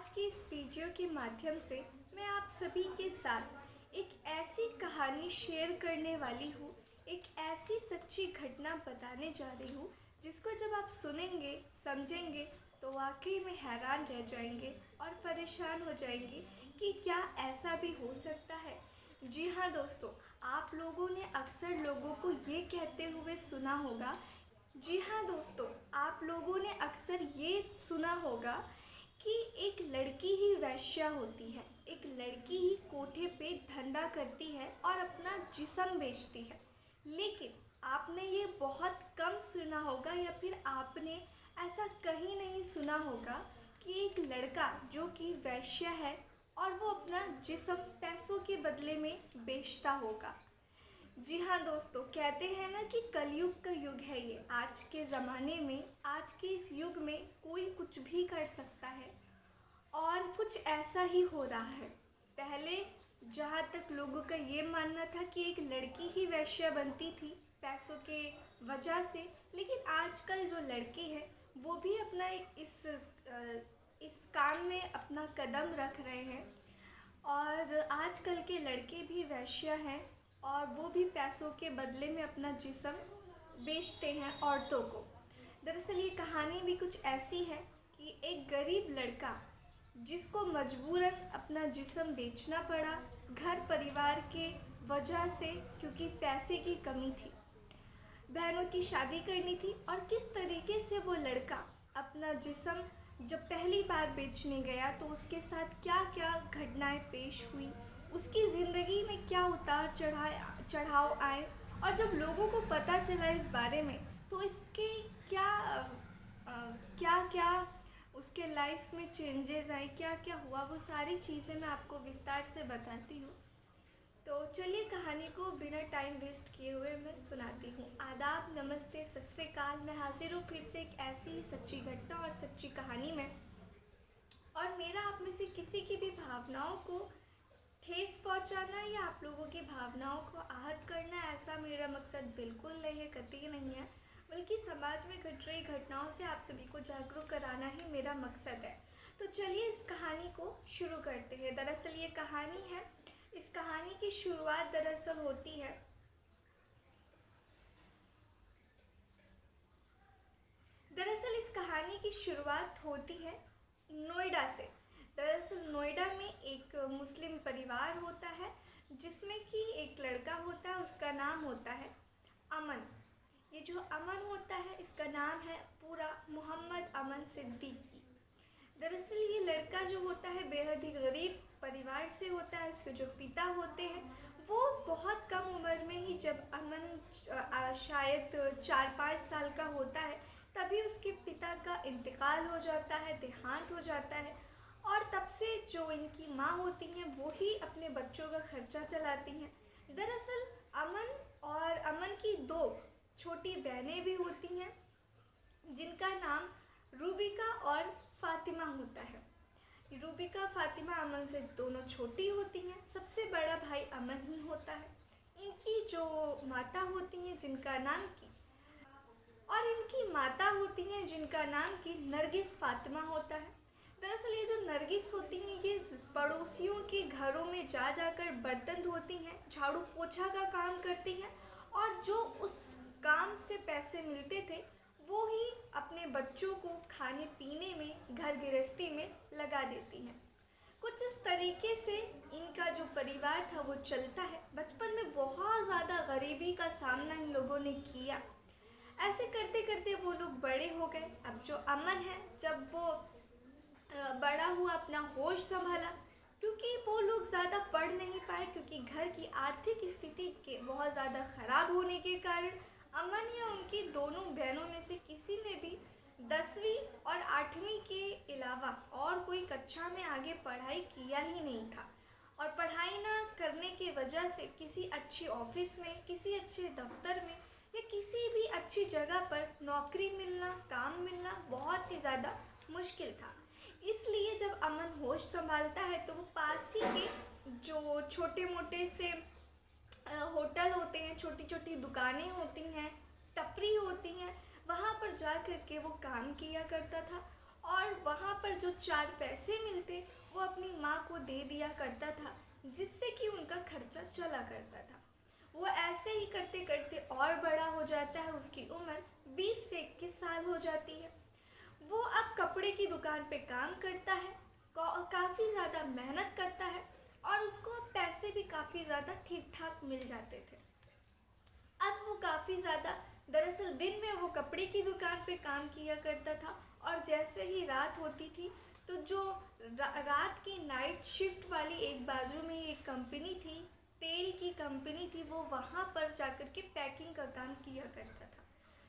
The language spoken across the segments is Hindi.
आज की इस वीडियो के माध्यम से मैं आप सभी के साथ एक ऐसी कहानी शेयर करने वाली हूँ, एक ऐसी सच्ची घटना बताने जा रही हूँ जिसको जब आप सुनेंगे, समझेंगे तो वाकई में हैरान रह जाएंगे और परेशान हो जाएंगे कि क्या ऐसा भी हो सकता है। जी हाँ दोस्तों, आप लोगों ने अक्सर लोगों को ये कहते हुए सुना होगा। जी हाँ दोस्तों, आप लोगों ने अक्सर ये सुना होगा कि एक लड़की ही वेश्या होती है, एक लड़की ही कोठे पे धंधा करती है और अपना जिस्म बेचती है। लेकिन आपने ये बहुत कम सुना होगा या फिर आपने ऐसा कहीं नहीं सुना होगा कि एक लड़का जो कि वेश्या है और वो अपना जिस्म पैसों के बदले में बेचता होगा। जी हाँ दोस्तों, कहते हैं ना कि कलयुग का युग है ये। आज के ज़माने में, आज के इस युग में कोई कुछ भी कर सकता है और कुछ ऐसा ही हो रहा है। पहले जहाँ तक लोगों का ये मानना था कि एक लड़की ही वेश्या बनती थी पैसों के वजह से, लेकिन आजकल जो लड़के हैं वो भी अपना इस काम में अपना कदम रख रहे हैं और आजकल के लड़के भी वेश्या हैं और वो भी पैसों के बदले में अपना जिस्म बेचते हैं औरतों को। दरअसल ये कहानी भी कुछ ऐसी है कि एक गरीब लड़का जिसको मजबूरन अपना जिस्म बेचना पड़ा घर परिवार के वजह से, क्योंकि पैसे की कमी थी, बहनों की शादी करनी थी, और किस तरीके से वो लड़का अपना जिस्म जब पहली बार बेचने गया तो उसके साथ क्या क्या घटनाएं पेश हुई, उसकी ज़िंदगी में क्या उतार चढ़ाव आए, और जब लोगों को पता चला इस बारे में तो इसके क्या क्या क्या उसके लाइफ में चेंजेस आए, क्या क्या हुआ, वो सारी चीज़ें मैं आपको विस्तार से बताती हूँ। तो चलिए कहानी को बिना टाइम वेस्ट किए हुए मैं सुनाती हूँ। आदाब, नमस्ते, सत श्री अकाल। मैं हाजिर हूँ फिर से एक ऐसी ही सच्ची घटना और सच्ची कहानी में। और मेरा आप में से किसी की भी भावनाओं को ठेस पहुंचाना या आप लोगों की भावनाओं को आहत करना, ऐसा मेरा मकसद बिल्कुल नहीं है, कतई नहीं है। बल्कि समाज में घट रही घटनाओं से आप सभी को जागरूक कराना ही मेरा मकसद है। तो चलिए इस कहानी को शुरू करते हैं। दरअसल ये कहानी है, इस कहानी की शुरुआत दरअसल होती है इस कहानी की शुरुआत होती है नोएडा से। दरअसल नोएडा में एक मुस्लिम परिवार होता है जिसमें कि एक लड़का होता है, उसका नाम होता है अमन। ये जो अमन होता है इसका नाम है पूरा मोहम्मद अमन सिद्दीकी। दरअसल ये लड़का जो होता है बेहद ही गरीब परिवार से होता है। इसके जो पिता होते हैं वो बहुत कम उम्र में ही, जब अमन शायद 4-5 साल का होता है, तभी उसके पिता का इंतकाल हो जाता है, देहांत हो जाता है। और तब से जो इनकी माँ होती हैं वो ही अपने बच्चों का खर्चा चलाती हैं। दरअसल अमन की 2 छोटी बहनें भी होती हैं जिनका नाम रूबिका और फातिमा होता है। रूबिका फातिमा अमन से दोनों छोटी होती हैं। सबसे बड़ा भाई अमन ही होता है। इनकी जो माता होती हैं जिनका नाम की नरगिस फातिमा होता है। दरअसल ये जो नरगिस होती हैं ये पड़ोसियों के घरों में जा जाकर बर्तन धोती हैं, झाड़ू पोछा का काम करती हैं, और जो उस काम से पैसे मिलते थे वो ही अपने बच्चों को खाने पीने में, घर गृहस्थी में लगा देती हैं। कुछ इस तरीके से इनका जो परिवार था वो चलता है। बचपन में बहुत ज़्यादा गरीबी का सामना इन लोगों ने किया। ऐसे करते करते वो लोग बड़े हो गए। अब जो अमन है, जब वो बड़ा हुआ, अपना होश संभाला, क्योंकि वो लोग ज़्यादा पढ़ नहीं पाए, क्योंकि घर की आर्थिक स्थिति के बहुत ज़्यादा ख़राब होने के कारण अमन या उनकी दोनों बहनों में से किसी ने भी 10वीं और 8वीं के अलावा और कोई कक्षा में आगे पढ़ाई किया ही नहीं था। और पढ़ाई ना करने की वजह से किसी अच्छे ऑफिस में, किसी अच्छे दफ्तर में या किसी भी अच्छी जगह पर नौकरी मिलना, काम मिलना बहुत ही ज़्यादा मुश्किल था। इसलिए जब अमन होश संभालता है तो वो पास ही के जो छोटे मोटे से होटल होते हैं, छोटी छोटी दुकानें होती हैं, टपरी होती हैं, वहाँ पर जा कर के वो काम किया करता था। और वहाँ पर पर जो 4 पैसे मिलते वो अपनी माँ को दे दिया करता था, जिससे कि उनका खर्चा चला करता था। वो ऐसे ही करते करते और बड़ा हो जाता है, उसकी उम्र 20 से 21 साल हो जाती है। वो अब कपड़े की दुकान पे काम करता है, काफ़ी ज़्यादा मेहनत करता है और उसको अब पैसे भी काफ़ी ज़्यादा ठीक ठाक मिल जाते थे। अब वो काफ़ी ज़्यादा, दरअसल दिन में वो कपड़े की दुकान पे काम किया करता था और जैसे ही रात होती थी तो जो रात की नाइट शिफ्ट वाली एक बाजू में ही एक कंपनी थी, तेल की कंपनी थी, वो वहाँ पर जाकर के पैकिंग का काम किया करता था।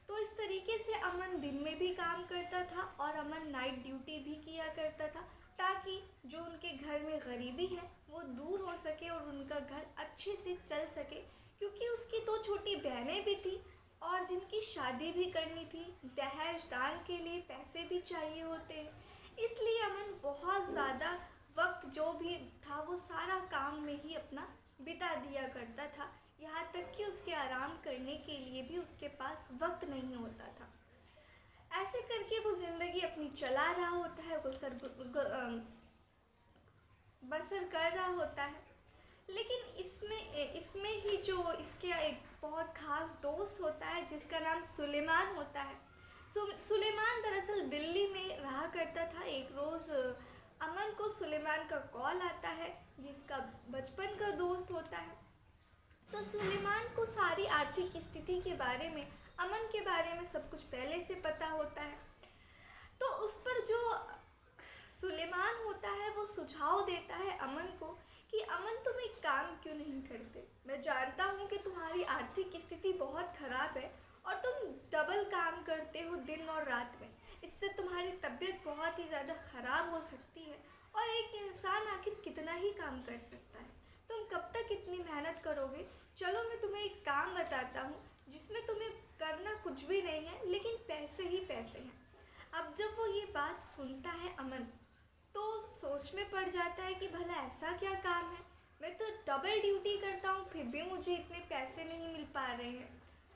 तो इस तरीके से अमन दिन में भी काम करता था और अमन नाइट ड्यूटी भी किया करता था, ताकि जो उनके घर में गरीबी है वो दूर हो सके और उनका घर अच्छे से चल सके, क्योंकि उसकी 2 छोटी बहनें भी थी और जिनकी शादी भी करनी थी, दहेज दान के लिए पैसे भी चाहिए होते हैं। इसलिए अमन बहुत ज़्यादा वक्त जो भी था वो सारा काम में ही अपना बिता दिया करता था, यहाँ तक कि उसके आराम करने के लिए भी उसके पास वक्त नहीं होता था। ऐसे करके वो ज़िंदगी अपनी चला रहा होता है, बसर कर रहा होता है। लेकिन इसमें ही जो इसके एक बहुत ख़ास दोस्त होता है जिसका नाम सुलेमान होता है। सुलेमान दरअसल दिल्ली में रहा करता था। एक रोज़ अमन को सुलेमान का कॉल आता है, जिसका बचपन का दोस्त होता है। तो सुलेमान को सारी आर्थिक स्थिति के बारे में, अमन के बारे में सब कुछ पहले से पता होता है। तो उस पर जो सुलेमान होता है वो सुझाव देता है अमन को कि अमन तुम एक काम क्यों नहीं करते। मैं जानता हूँ कि तुम्हारी आर्थिक स्थिति बहुत ख़राब है और तुम डबल काम करते हो दिन और रात में। इससे तुम्हारी तबीयत बहुत ही ज़्यादा ख़राब हो सकती है और एक इंसान आखिर कितना ही काम कर सकता है। तुम कब तक इतनी मेहनत करोगे। चलो मैं तुम्हें एक काम बताता हूँ जिसमें तुम्हें करना कुछ भी नहीं है, लेकिन पैसे ही पैसे हैं। अब जब वो ये बात सुनता है अमन, तो सोच में पड़ जाता है कि भला ऐसा क्या काम है, मैं तो डबल ड्यूटी करता हूँ फिर भी मुझे इतने पैसे नहीं मिल पा रहे हैं।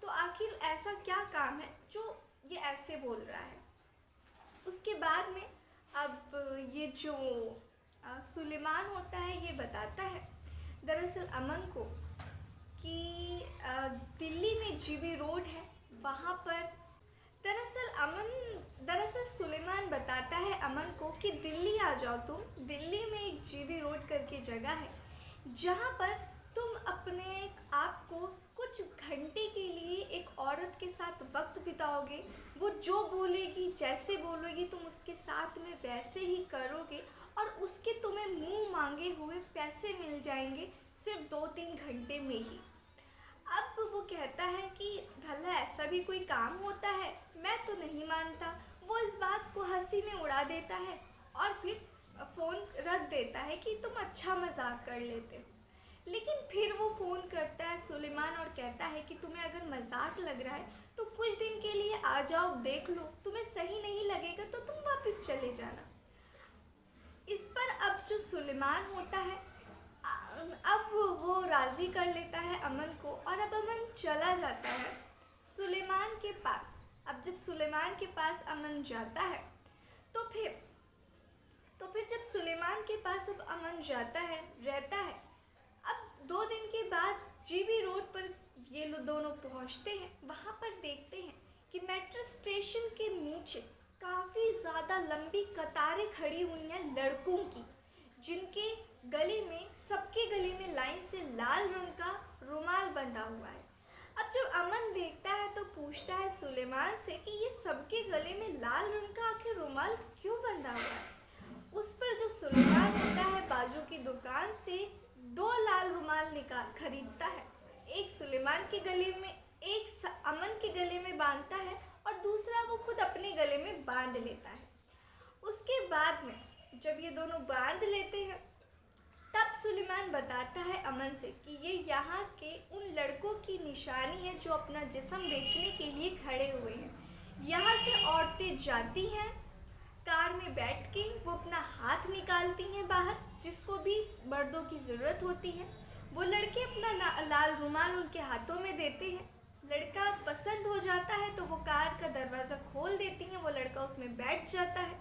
तो आखिर ऐसा क्या काम है जो ये ऐसे बोल रहा है। उसके बाद में अब ये जो सुलेमान होता है ये बताता है दरअसल अमन को कि दिल्ली में जीबी रोड है, वहाँ पर दरअसल सुलेमान बताता है अमन को कि दिल्ली आ जाओ तुम। दिल्ली में एक जीबी रोड करके जगह है जहाँ पर तुम अपने आप को कुछ घंटे के लिए एक औरत के साथ वक्त बिताओगे। वो जो बोलेगी, जैसे बोलेगी तुम उसके साथ में वैसे ही करोगे और उसके तुम्हें मुंह मांगे हुए पैसे मिल जाएंगे सिर्फ 2-3 घंटे में ही। अब वो कहता है कि भला ऐसा भी कोई काम होता है, मैं तो नहीं मानता। वो इस बात को हंसी में उड़ा देता है और फिर फ़ोन रख देता है कि तुम अच्छा मजाक कर लेते हो। लेकिन फिर वो फ़ोन करता है सुलेमान और कहता है कि तुम्हें अगर मजाक लग रहा है तो कुछ दिन के लिए आ जाओ, देख लो, तुम्हें सही नहीं लगेगा तो तुम वापस चले जाना। इस पर अब जो सुलेमान होता है अब वो राज़ी कर लेता है अमन को और अब अमन चला जाता है सुलेमान के पास। अब जब सुलेमान के पास अमन जाता है तो फिर जब सुलेमान के पास अब अमन जाता है, रहता है। अब 2 दिन के बाद जीबी रोड पर ये लोग दोनों पहुंचते हैं। वहाँ पर देखते हैं कि मेट्रो स्टेशन के नीचे काफ़ी ज़्यादा लंबी कतारें खड़ी हुई हैं लड़कों की, जिनके गले में, सबके गले में लाइन से लाल रंग का रुमाल बंधा हुआ है। अब जब अमन देखता है तो पूछता है सुलेमान से कि ये सबके गले में लाल रंग का आखिर रुमाल क्यों बंधा हुआ है। उस पर जो सुलेमान होता है बाजू की दुकान से 2 लाल रुमाल खरीदता है। एक सुलेमान के गले में, एक अमन के गले में बांधता है और दूसरा वो खुद अपने गले में बांध लेता है। उसके बाद में जब ये दोनों बांध लेते हैं तब सुलेमान बताता है अमन से कि ये यहाँ के उन लड़कों की निशानी है जो अपना जिस्म बेचने के लिए खड़े हुए हैं। यहाँ से औरतें जाती हैं कार में बैठ के, वो अपना हाथ निकालती हैं बाहर, जिसको भी मर्दों की ज़रूरत होती है। वो लड़के अपना लाल रुमाल उनके हाथों में देते हैं। लड़का पसंद हो जाता है तो वो कार का दरवाज़ा खोल देती हैं, वो लड़का उसमें बैठ जाता है।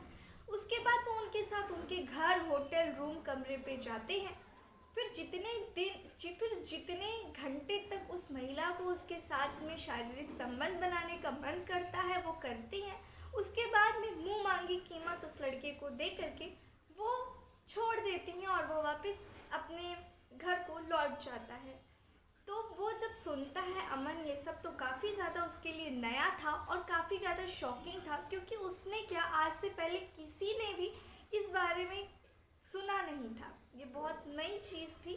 उसके बाद वो उन साथ उनके घर, होटल, रूम, कमरे पे जाते हैं। फिर जितने घंटे तक उस महिला को उसके साथ में शारीरिक संबंध बनाने का मन करता है वो करती हैं। उसके बाद में मुंह मांगी कीमत उस लड़के को दे करके वो छोड़ देती हैं और वो वापस अपने घर को लौट जाता है। तो वो जब सुनता है अमन ये सब, तो काफ़ी ज़्यादा उसके लिए नया था और काफ़ी ज़्यादा शॉकिंग था, क्योंकि उसने क्या आज से पहले किसी ने भी इस बारे में सुना नहीं था। ये बहुत नई चीज़ थी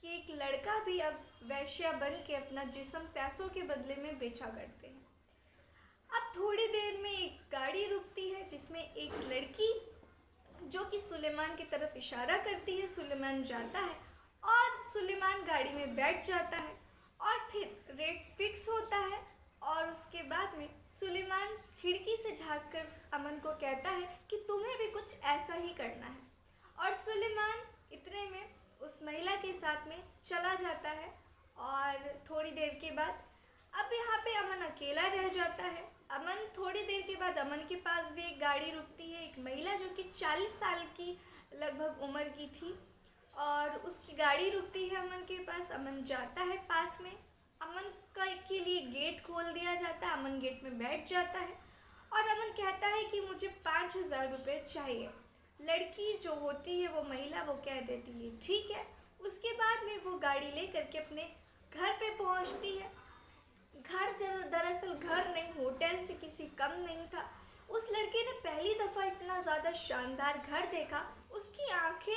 कि एक लड़का भी अब वैश्या बन के अपना जिस्म पैसों के बदले में बेचा करते हैं। अब थोड़ी देर में एक गाड़ी रुकती है जिसमें एक लड़की जो कि सुलेमान की तरफ इशारा करती है। सुलेमान जाता है और सुलेमान गाड़ी में बैठ जाता है और फिर रेट फिक्स होता है। और उसके बाद में सुलेमान खिड़की से झांक कर अमन को कहता है कि तुम्हें भी कुछ ऐसा ही करना है। और सुलेमान इतने में उस महिला के साथ में चला जाता है। और थोड़ी देर के बाद अब यहाँ पे अमन अकेला रह जाता है। अमन थोड़ी देर के बाद अमन के पास भी एक गाड़ी रुकती है। एक महिला जो कि 40 साल की लगभग उम्र की थी और उसकी गाड़ी रुकती है अमन के पास। अमन जाता है पास में, अमन का के लिए गेट खोल दिया जाता है। अमन गेट में बैठ जाता है और अमन कहता है कि मुझे 5,000 रुपये चाहिए। लड़की जो होती है वो महिला वो कह देती है ठीक है। उसके बाद में वो गाड़ी ले करके अपने घर पे पहुंचती है। घर दरअसल घर नहीं, होटल से किसी कम नहीं था। उस लड़के ने पहली दफ़ा इतना ज़्यादा शानदार घर देखा, उसकी आंखें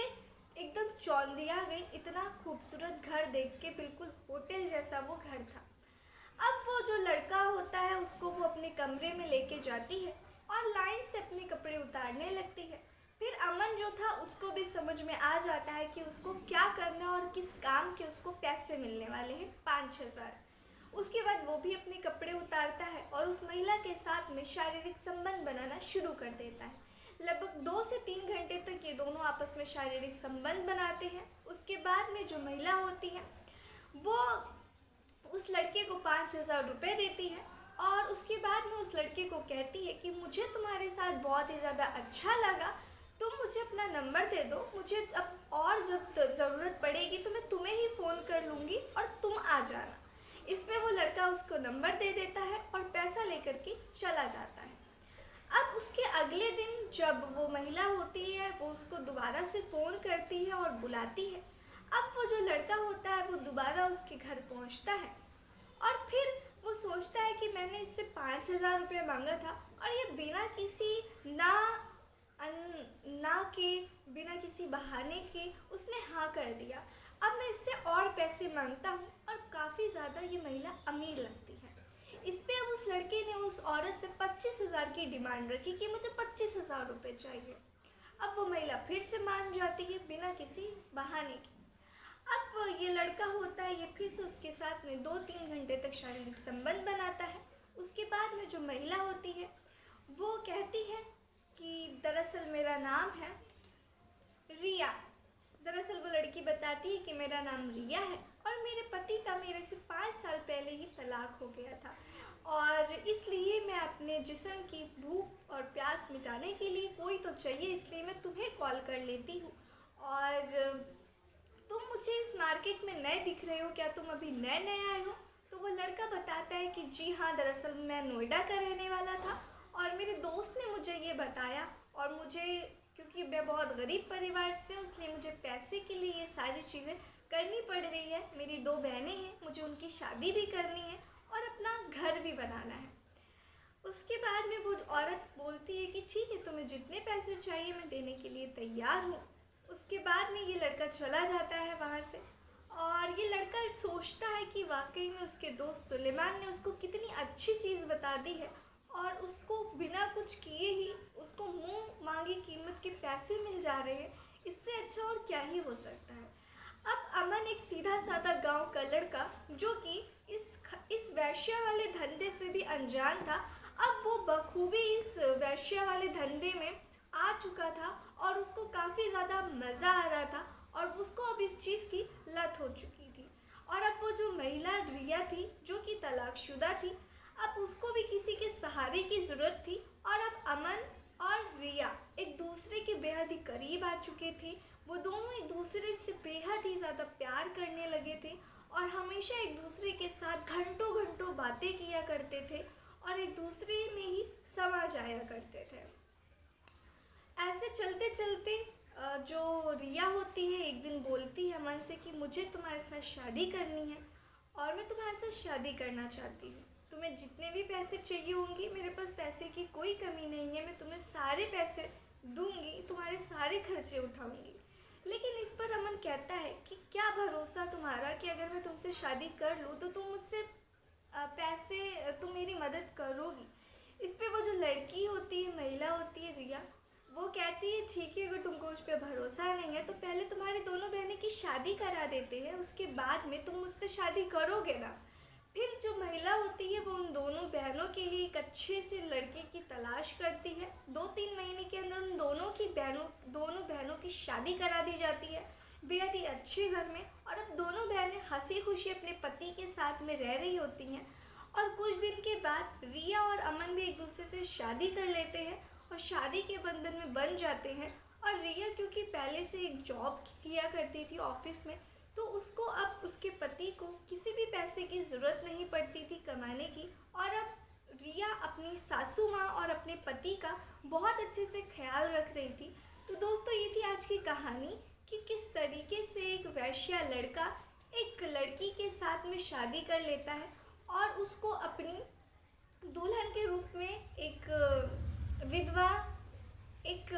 एकदम चौंधिया गई। इतना खूबसूरत घर देख के, बिल्कुल होटल जैसा वो घर था। अब वो जो लड़का होता है उसको वो अपने कमरे में लेके जाती है और लाइन से अपने कपड़े उतारने लगती है। फिर अमन जो था उसको भी समझ में आ जाता है कि उसको क्या करना है और किस काम के उसको पैसे मिलने वाले हैं, 5,000। उसके बाद वो भी अपने कपड़े उतारता है और उस महिला के साथ में शारीरिक संबंध बनाना शुरू कर देता है। लगभग 2 से 3 घंटे तक ये दोनों आपस में शारीरिक संबंध बनाते हैं। उसके बाद में जो महिला होती है वो उस लड़के को 5,000 रुपये देती है और उसके बाद में उस लड़के को कहती है कि मुझे तुम्हारे साथ बहुत ही ज़्यादा अच्छा लगा, तुम मुझे अपना नंबर दे दो, मुझे अब और जब ज़रूरत पड़ेगी तो मैं तुम्हें ही फ़ोन कर लूँगी और तुम आ जाना। इसमें वो लड़का उसको नंबर दे देता है और पैसा लेकर के चला जाता है। अब उसके अगले दिन जब वो महिला होती है वो उसको दोबारा से फ़ोन करती है और बुलाती है। अब वो जो लड़का होता है वो दोबारा उसके घर पहुंचता है और फिर वो सोचता है कि मैंने इससे 5,000 रुपये मांगा था और ये बिना किसी बिना किसी बहाने के उसने हाँ कर दिया। अब मैं इससे और पैसे मांगता हूँ और काफ़ी ज़्यादा ये महिला अमीर लगती है। इस पे अब उस लड़के ने उस औरत से 25,000 की डिमांड रखी कि मुझे 25,000 रुपये चाहिए। अब वो महिला फिर से मान जाती है बिना किसी बहाने के। अब ये लड़का होता है ये फिर से उसके साथ में 2-3 घंटे तक शारीरिक संबंध बनाता है। उसके बाद में जो महिला होती है वो कहती है कि दरअसल मेरा नाम है रिया। दरअसल वो लड़की बताती है कि मेरा नाम रिया है और मेरे पति का मेरे से 5 साल पहले ही तलाक हो गया था और इसलिए मैं अपने जिस्म की भूख और प्यास मिटाने के लिए कोई तो चाहिए, इसलिए मैं तुम्हें कॉल कर लेती हूँ। और तुम मुझे इस मार्केट में नए दिख रहे हो, क्या तुम अभी नए आए हो? तो वो लड़का बताता है कि जी हाँ, दरअसल मैं नोएडा का रहने वाला था और मेरे दोस्त ने मुझे ये बताया और मुझे क्योंकि मैं बहुत गरीब परिवार से हूँ इसलिए मुझे पैसे के लिए ये सारी चीज़ें करनी पड़ रही है। मेरी 2 बहनें हैं, मुझे उनकी शादी भी करनी है और अपना घर भी बनाना है। उसके बाद में वो औरत बोलती है कि ठीक है, तुम्हें जितने पैसे चाहिए मैं देने के लिए तैयार हूँ। उसके बाद में ये लड़का चला जाता है वहाँ से और ये लड़का सोचता है कि वाकई में उसके दोस्त सुलेमान ने उसको कितनी अच्छी चीज़ बता दी है और उसको बिना कुछ किए ही उसको मुंह मांगी कीमत के पैसे मिल जा रहे हैं। इससे अच्छा और क्या ही हो सकता है। अब अमन एक सीधा साधा गांव का लड़का जो कि इस वैश्या वाले धंधे से भी अनजान था, अब वो बखूबी इस वैश्या वाले धंधे में आ चुका था और उसको काफ़ी ज़्यादा मज़ा आ रहा था और उसको अब इस चीज़ की लत हो चुकी थी। और अब वो जो महिला रिया थी जो कि तलाकशुदा थी, अब उसको भी किसी के सहारे की ज़रूरत थी और अब अमन और और रिया एक दूसरे के बेहद ही करीब आ चुके थे। वो दोनों एक दूसरे से बेहद ही ज़्यादा प्यार करने लगे थे और हमेशा एक दूसरे के साथ घंटों घंटों बातें किया करते थे और एक दूसरे में ही समा जाया करते थे। ऐसे चलते चलते जो रिया होती है एक दिन बोलती है अमन से कि मुझे तुम्हारे साथ शादी करनी है और मैं तुम्हारे साथ शादी करना चाहती हूँ। तुम्हें जितने भी पैसे चाहिए होंगे, मेरे पास पैसे की कोई कमी नहीं है, मैं तुम्हें सारे पैसे दूंगी, तुम्हारे सारे खर्चे उठाऊंगी। लेकिन इस पर अमन कहता है कि क्या भरोसा तुम्हारा कि अगर मैं तुमसे शादी कर लूँ तो तुम मुझसे तुम मेरी मदद करोगी। इस पे वो जो लड़की होती है, महिला होती है रिया, वो कहती है ठीक है, अगर तुमको उस पर भरोसा नहीं है तो पहले तुम्हारी दोनों बहनें की शादी करा देते हैं, उसके बाद में तुम मुझसे शादी करोगे ना। फिर जो महिला होती है वो उन दोनों बहनों के लिए एक अच्छे से लड़के की तलाश करती है। 2-3 महीने के अंदर उन दोनों बहनों की शादी करा दी जाती है बेहद ही अच्छे घर में। और अब दोनों बहनें हंसी खुशी अपने पति के साथ में रह रही होती हैं। और कुछ दिन के बाद रिया और अमन भी एक दूसरे से शादी कर लेते हैं और शादी के बंधन में बन जाते हैं। और रिया क्योंकि पहले से एक जॉब किया करती थी ऑफिस में, तो उसको अब उसके पति को किसी भी पैसे की ज़रूरत नहीं पड़ती थी कमाने की। और अब रिया अपनी सासू माँ और अपने पति का बहुत अच्छे से ख्याल रख रही थी। तो दोस्तों, ये थी आज की कहानी कि किस तरीके से एक वैश्या लड़का एक लड़की के साथ में शादी कर लेता है और उसको अपनी दुल्हन के रूप में एक विधवा, एक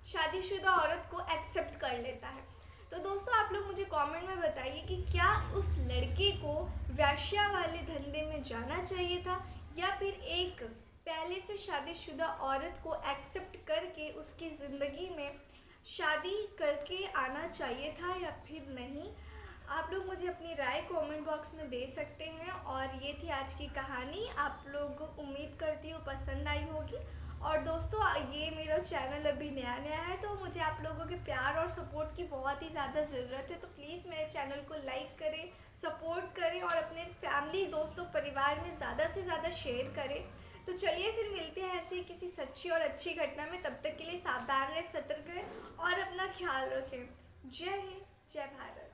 शादीशुदा औरत को एक्सेप्ट कर लेता है। तो दोस्तों, आप लोग मुझे कमेंट में बताइए कि क्या उस लड़के को वेश्या वाले धंधे में जाना चाहिए था या फिर एक पहले से शादीशुदा औरत को एक्सेप्ट करके उसकी ज़िंदगी में शादी करके आना चाहिए था या फिर नहीं। आप लोग मुझे अपनी राय कमेंट बॉक्स में दे सकते हैं। और ये थी आज की कहानी, आप लोग उम्मीद करती हूँ पसंद आई होगी। और दोस्तों, ये मेरा चैनल अभी नया है तो मुझे आप लोगों के प्यार और सपोर्ट की बहुत ही ज़्यादा ज़रूरत है। तो प्लीज़ मेरे चैनल को लाइक करें, सपोर्ट करें और अपने फैमिली, दोस्तों, परिवार में ज़्यादा से ज़्यादा शेयर करें। तो चलिए फिर मिलते हैं ऐसे किसी सच्ची और अच्छी घटना में। तब तक के लिए सावधान रहें, सतर्क रहें और अपना ख्याल रखें। जय हिंद, जय भारत।